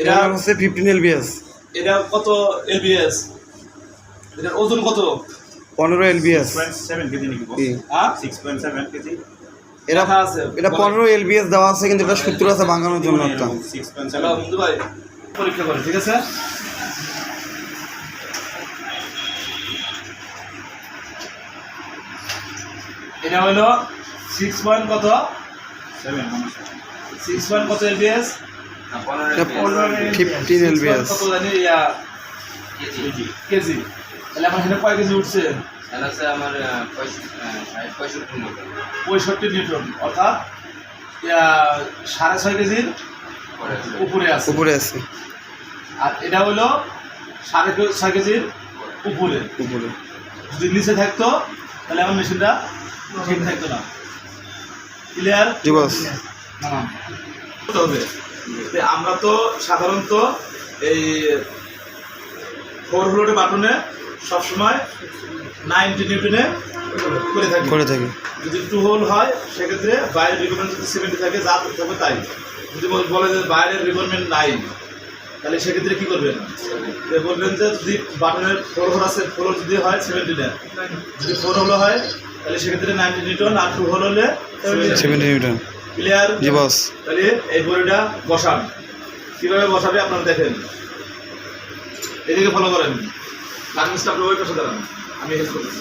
এটা হচ্ছে 15 এলবিএস। এটা কত এলবিএস? এটার ওজন কত? 15 এলবিএস। 6.7 কেজি নাকি বস? হ্যাঁ 6.7 কেজি। এটা আছে এটা 15 এলবিএস দেওয়া আছে, কিন্তু এটা সূত্র আছে ভাঙানোর জন্য একটা। 6.7 বন্ধু ভাই পরীক্ষা করে, ঠিক আছে? এটা হলো 6 পয়েন্ট কত এলবিএস? 15 এলবিএস। কত জানি ইয়া কেজি। তাহলে এখন এখানে কয় কেজি উঠছে? আমার 65 নিউটন, অর্থাৎ 6.5 কেজির উপরে আছে। উপরে আছে। আর এটা হলো 6.5 কেজির উপরে। উপরে যদি নিচে থাকতো তাহলে আমার মেশিনটা ঠিক থাকতো না। ক্লিয়ার? জি বস। হবে আমরা তো সাধারণত এই 4 ভোল্টের বাটনে সবসময় 90 নিউটনে করে থাকি। যদি 2 ভোল্ট হয় সেক্ষেত্রে বাইরের রিকোয়ারমেন্ট যদি 70 থাকে, যা করতে হবে তাই। যদি বলে যে বাইরের রিকোয়ারমেন্ট নাই, তাহলে সেক্ষেত্রে কী করবেন? বলবেন যে যদি বাটনের 4 ভোল্ট আছে, 4 যদি হয় 70, যদি 4 ভোল্ট হয় তাহলে সেক্ষেত্রে 90 নিউটন, আর 2 ভোল্ট হলে 70 নিউটন। ক্লিয়ার? জি বস। তাহলে এই বড়িটা বসান। কীভাবে বসাবে আপনারা দেখেন, এদিকে ফলো করেন। লাইনটা আপনি ওই পাশে দাঁড়ান, আমি হেল্প করতেছি।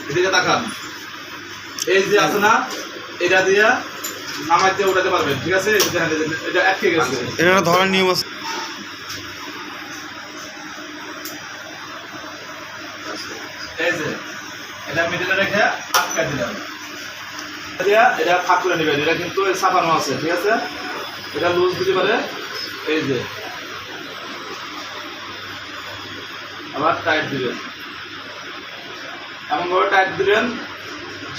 এদিকে তাকান। এই যে আছে না, এটা দিয়ে নামাই দিয়ে উঠাতে পারবেন, ঠিক আছে? এটা আটকে গেছে। এটা ধরার নিয়ম আছে। এই যে এটা মিডিলে রেখে আটকা দিলাম, এটা ফাঁক করে নেবেন। এটা কিন্তু ছাপানো আছে, ঠিক আছে? এটা লুজ দিতে পারে। এই যে আবার টাইট দিবেন, এমনভাবে টাইট দিবেন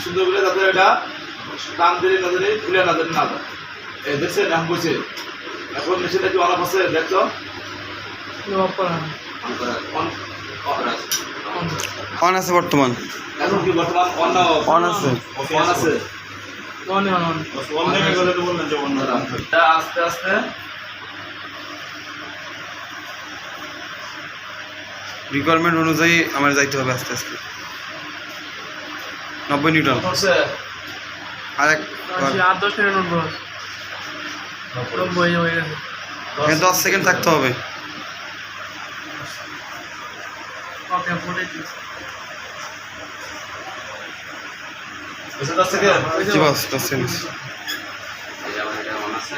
সুন্দর করে, যাতে এটা টান দিলে না দিলে খুলে না যায় না যায়। এই দেখছেন এখন বলছে। এখন মেশিনটা কি অন অফ আছে দেখতো? অন আছে বর্তমান। এখন কি বর্তমান অন না অফ? অন আছে। অন আছে। এটা আস্তে আস্তে রিকোয়ারমেন্ট অনুযায়ী আমার যাইতে হবে আস্তে আস্তে। 90 নিউটন। করছে। আর এক 8-10 মিনিট উঠবো। 90 হয়ে গেছে। 10 সেকেন্ড থাকতে হবে। ওকে, বলে দিস। বুঝতে পারছেন? জি বস, 10 সেকেন্ড। এটা অন আছে।